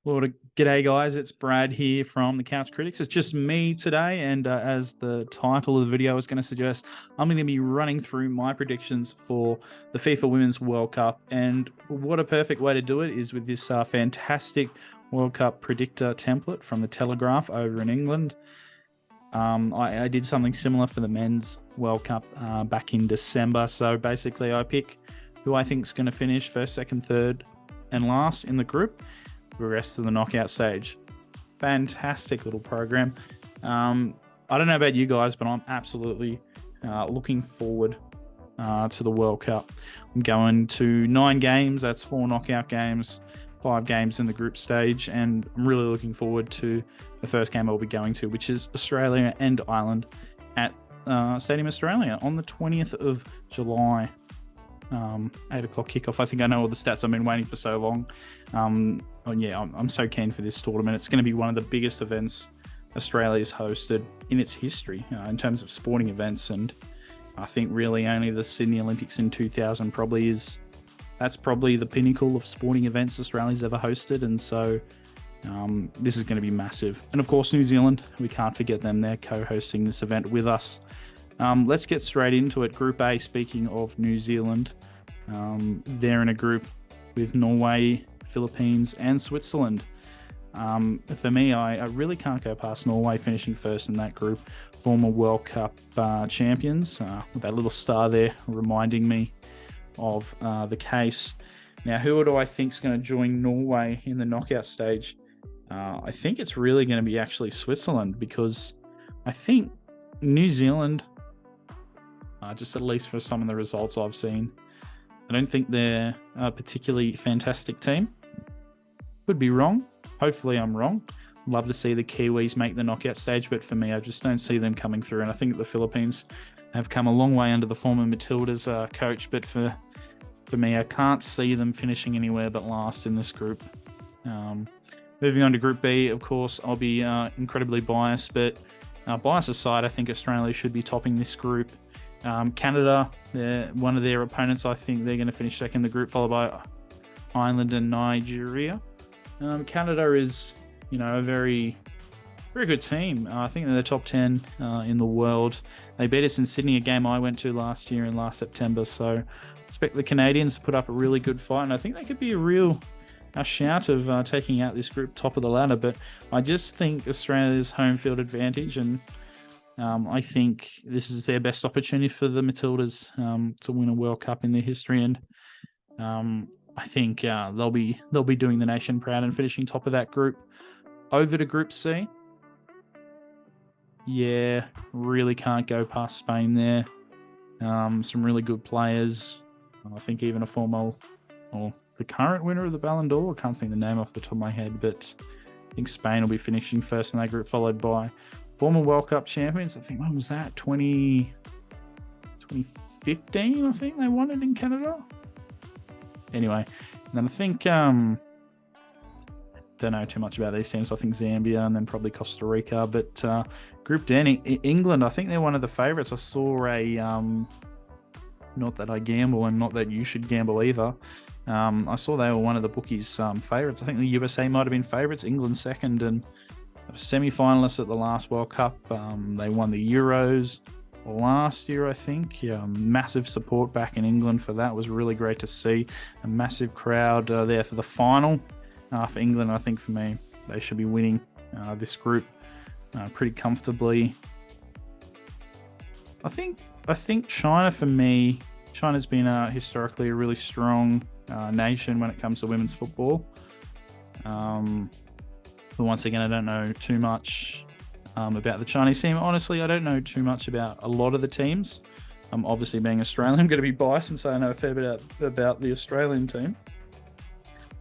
Well, g'day guys, it's Brad here from the Couch Critics. It's just me today, and as the title of the video is going to suggest, I'm going to be running through my predictions for the FIFA Women's World Cup. And what a perfect way to do it is with this fantastic World Cup predictor template from the Telegraph over in England. I did something similar for the Men's World Cup back in December. So basically I pick who I think is going to finish first, second, third, and last in the group. Progress to the knockout stage. Fantastic little program. I don't know about you guys, but I'm absolutely looking forward to the World Cup. I'm going to 9 games. That's 4 knockout games, 5 games in the group stage, and I'm really looking forward to the first game I'll be going to, which is Australia and Ireland at Stadium Australia on the 20th of July. 8 o'clock kickoff. I think I know all the stats. I've been waiting for so long. I'm so keen for this tournament. It's going to be one of the biggest events Australia's hosted in its history in terms of sporting events, and I think really only the Sydney Olympics in 2000 that's probably the pinnacle of sporting events Australia's ever hosted, and so this is going to be massive. And of course, New Zealand, we can't forget them. They're co-hosting this event with us. Let's get straight into it. Group A, speaking of New Zealand, they're in a group with Norway, Philippines, and Switzerland. For me, I really can't go past Norway finishing first in that group. Former World Cup champions, with that little star there reminding me of the case. Now, who do I think is going to join Norway in the knockout stage? I think it's really going to be actually Switzerland, because I think New Zealand, just at least for some of the results I've seen, I don't think they're a particularly fantastic team. Could be wrong. Hopefully I'm wrong. Love to see the Kiwis make the knockout stage, but for me, I just don't see them coming through. And I think the Philippines have come a long way under the former Matildas coach, but for me, I can't see them finishing anywhere but last in this group. Moving on to Group B, of course, I'll be incredibly biased, but bias aside, I think Australia should be topping this group. Canada, one of their opponents, I think they're going to finish second in the group, followed by Ireland and Nigeria. Canada is, a very, very good team. I think they're the top 10 in the world. They beat us in Sydney, a game I went to last year in last September. So I expect the Canadians to put up a really good fight, and I think they could be a shout of taking out this group top of the ladder. But I just think Australia's home field advantage, and I think this is their best opportunity for the Matildas to win a World Cup in their history, and I think they'll be doing the nation proud and finishing top of that group. Over to Group C. Yeah, really can't go past Spain there. Some really good players. I think even a former, or the current winner of the Ballon d'Or, I can't think the name off the top of my head, but I think Spain will be finishing first in that group, followed by former World Cup champions. I think, when was that? 2015, I think they won it in Canada. Anyway, and then I think, don't know too much about these teams. I think Zambia and then probably Costa Rica. But Group D, England, I think they're one of the favourites. I saw not that I gamble and not that you should gamble either. I saw they were one of the bookies' favourites. I think the USA might have been favourites, England second, and semi-finalists at the last World Cup. They won the Euros last year, I think. Massive support back in England for that. It was really great to see. A massive crowd there for the final. For England, I think for me, they should be winning this group pretty comfortably. I think China, for me, China's been historically a really strong nation when it comes to women's football. But once again, I don't know too much about the Chinese team. Honestly, I don't know too much about a lot of the teams. Obviously, being Australian, I'm going to be biased and say I know a fair bit about the Australian team.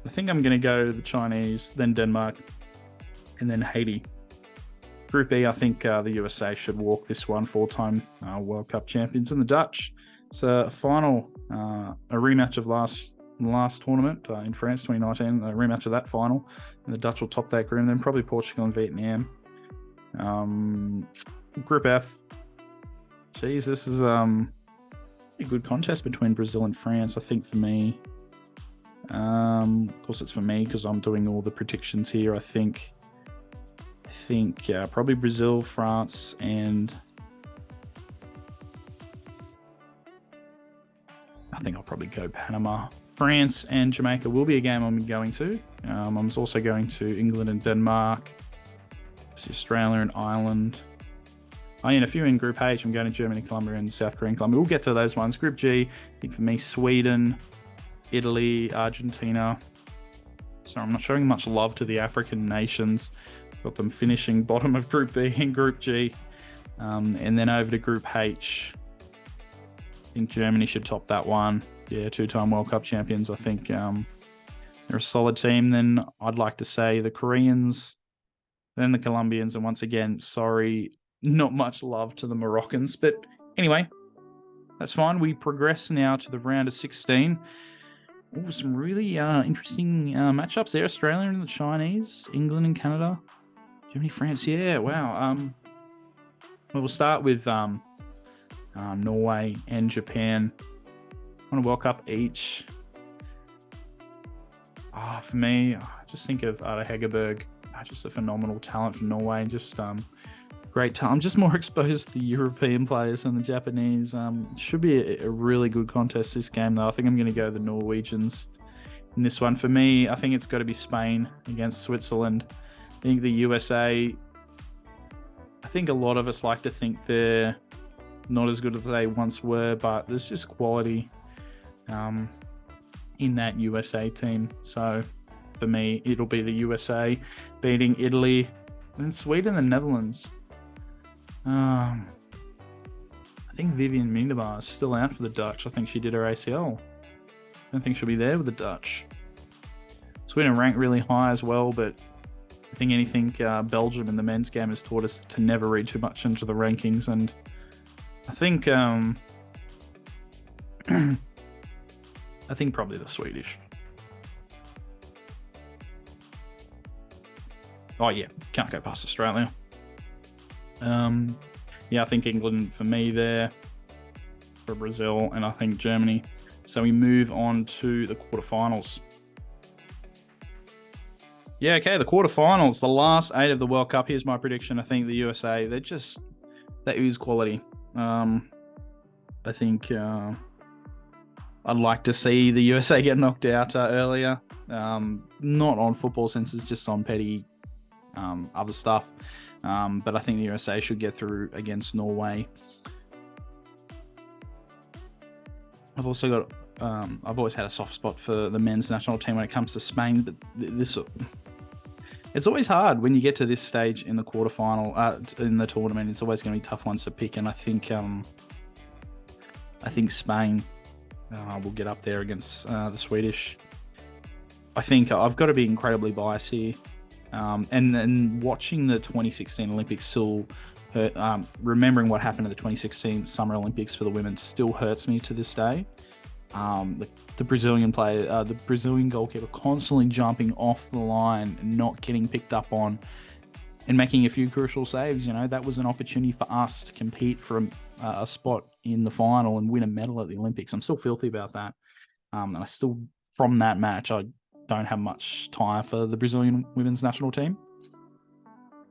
I think I'm going to go the Chinese, then Denmark, and then Haiti. Group E, I think the USA should walk this one, 4-time World Cup champions, and the Dutch. It's a final, a rematch of last tournament in France, 2019, a rematch of that final, and the Dutch will top that group, and then probably Portugal and Vietnam. Group F. Geez, this is a good contest between Brazil and France, I think, for me. Of course, it's for me because I'm doing all the predictions here. I think probably Brazil, France, and I think I'll probably go Panama. France and Jamaica will be a game I'm going to. I'm also going to England and Denmark, Australia and Ireland. Oh, yeah, and a few in Group H. I'm going to Germany, Colombia, and South Korea and Colombia. We'll get to those ones. Group G, I think for me, Sweden, Italy, Argentina. So I'm not showing much love to the African nations. Got them finishing bottom of Group B and Group G. And then over to Group H. I think Germany should top that one. Yeah, 2-time World Cup champions. I think they're a solid team. Then I'd like to say the Koreans, then the Colombians, and once again, sorry, not much love to the Moroccans. But anyway, that's fine. We progress now to the round of 16. Oh, some really interesting matchups there. Australia and the Chinese, England and Canada, Germany, France. Yeah, wow. We'll start with Norway and Japan. On a World Cup each. For me, I just think of Ada Hegerberg, just a phenomenal talent from Norway, just great talent. I'm just more exposed to the European players than the Japanese. It should be a really good contest this game, though. I think I'm going to go the Norwegians in this one. For me, I think it's got to be Spain against Switzerland. I think the USA, I think a lot of us like to think they're not as good as they once were, but there's just quality in that USA team. So for me, it'll be the USA beating Italy, and then Sweden and the Netherlands. I think Vivian Minderbar is still out for the Dutch. I think she did her ACL. I don't think she'll be there with the Dutch. Sweden ranked really high as well, but I think anything Belgium in the men's game has taught us to never read too much into the rankings, and I think I think probably the Swedish. Oh yeah, can't go past Australia. Yeah, I think England for me there, for Brazil, and I think Germany. So we move on to the quarterfinals. Yeah, okay, the quarterfinals, the last 8 of the World Cup. Here's my prediction. I think the USA, they ooze quality. I think I'd like to see the USA get knocked out earlier. Not on football senses, just on petty other stuff. But I think the USA should get through against Norway. I've also got, I've always had a soft spot for the men's national team when it comes to Spain, but it's always hard when you get to this stage in the quarterfinal, in the tournament. It's always going to be tough ones to pick, and I think Spain will get up there against the Swedish. I think I've got to be incredibly biased here. And then watching the 2016 Olympics still hurt, remembering what happened at the 2016 Summer Olympics for the women still hurts me to this day. The Brazilian player, the Brazilian goalkeeper constantly jumping off the line and not getting picked up on and making a few crucial saves. You know, that was an opportunity for us to compete for a spot in the final and win a medal at the Olympics. I'm still filthy about that. And I still, from that match, I don't have much time for the Brazilian women's national team.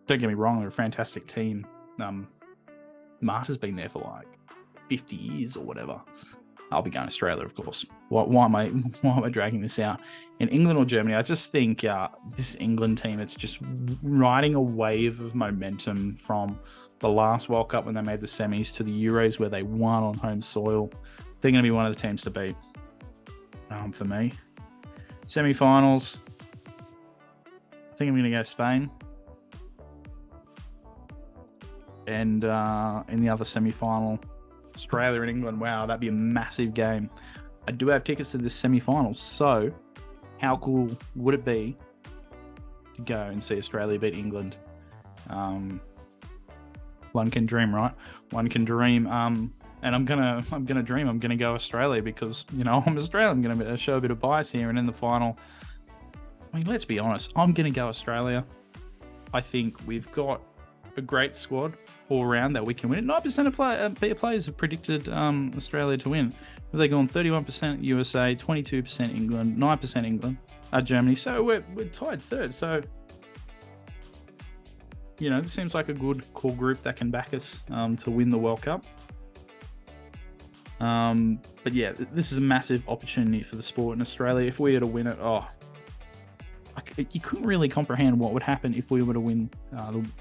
Don't get me wrong, they're a fantastic team. Marta's been there for like 50 years or whatever. I'll be going to Australia, of course. Why am I dragging this out? In England or Germany, I just think this England team, it's just riding a wave of momentum from the last World Cup when they made the semis to the Euros where they won on home soil. They're going to be one of the teams to beat for me. Semi-finals, I think I'm going to go Spain. And in the other semi-final, Australia and England. Wow, that'd be a massive game. I do have tickets to this semi-final, so how cool would it be to go and see Australia beat England? One can dream, right? One can dream. And I'm gonna dream. I'm gonna go Australia because, you know, I'm Australian. I'm gonna show a bit of bias here, and in the final, I mean, let's be honest. I'm gonna go Australia. I think we've got a great squad all round that we can win. 9% of players have predicted Australia to win. They've gone 31% USA, 22% England, 9% England, Germany. So we're tied third. So, you know, this seems like a good core group that can back us to win the World Cup. But yeah, this is a massive opportunity for the sport in Australia. If we were to win it, you couldn't really comprehend what would happen if we were to win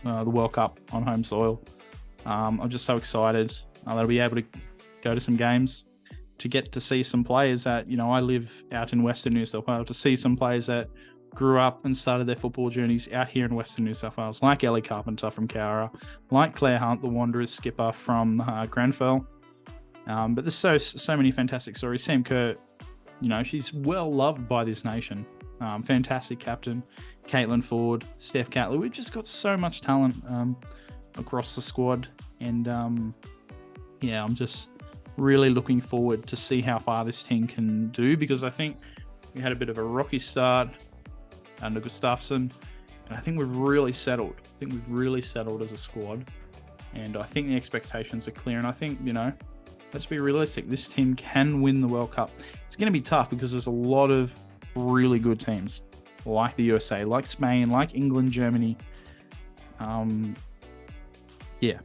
the World Cup on home soil. I'm just so excited that I'll be able to go to some games, to get to see some players that, you know, I live out in Western New South Wales, to see some players that grew up and started their football journeys out here in Western New South Wales, like Ellie Carpenter from Cowra, like Claire Hunt, the Wanderers skipper from Grenfell. But there's so many fantastic stories. Sam Kerr, you know, she's well loved by this nation. Fantastic captain, Caitlin Ford, Steph Catley. We've just got so much talent across the squad, and yeah, I'm just really looking forward to see how far this team can do, because I think we had a bit of a rocky start under Gustafsson, and I think we've really settled. I think we've really settled as a squad, and I think the expectations are clear. And I think, you know, let's be realistic. This team can win the World Cup. It's going to be tough because there's a lot of really good teams like the USA, like Spain, like England, Germany. Yeah,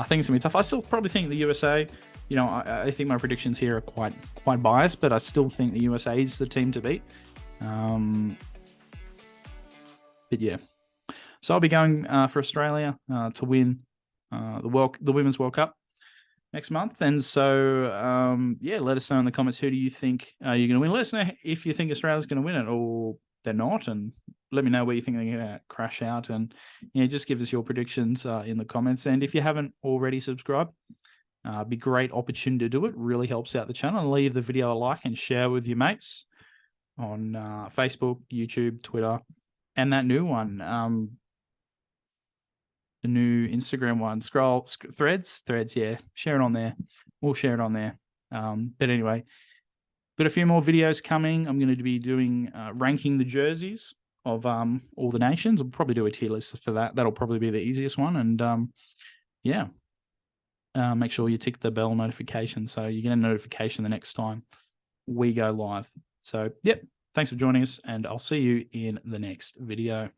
I think it's gonna be tough. I still probably think the USA, you know, I think my predictions here are quite biased, but I still think the USA is the team to beat. But yeah, so I'll be going for Australia to win the Women's World Cup next month. And so, yeah, let us know in the comments, who do you think you're going to win? Let us know if you think Australia's going to win it or they're not, and let me know where you think they're going to crash out. And yeah, just give us your predictions in the comments. And if you haven't already subscribed, be a great opportunity to do it. Really helps out the channel. Leave the video a like and share with your mates on Facebook, YouTube, Twitter, and that new one, the new Instagram one, threads, yeah, share it on there. We'll share it on there. But anyway, got a few more videos coming. I'm going to be doing ranking the jerseys of all the nations. I'll probably do a tier list for that. That'll probably be the easiest one. And yeah, make sure you tick the bell notification so you get a notification the next time we go live. So, yep, thanks for joining us, and I'll see you in the next video.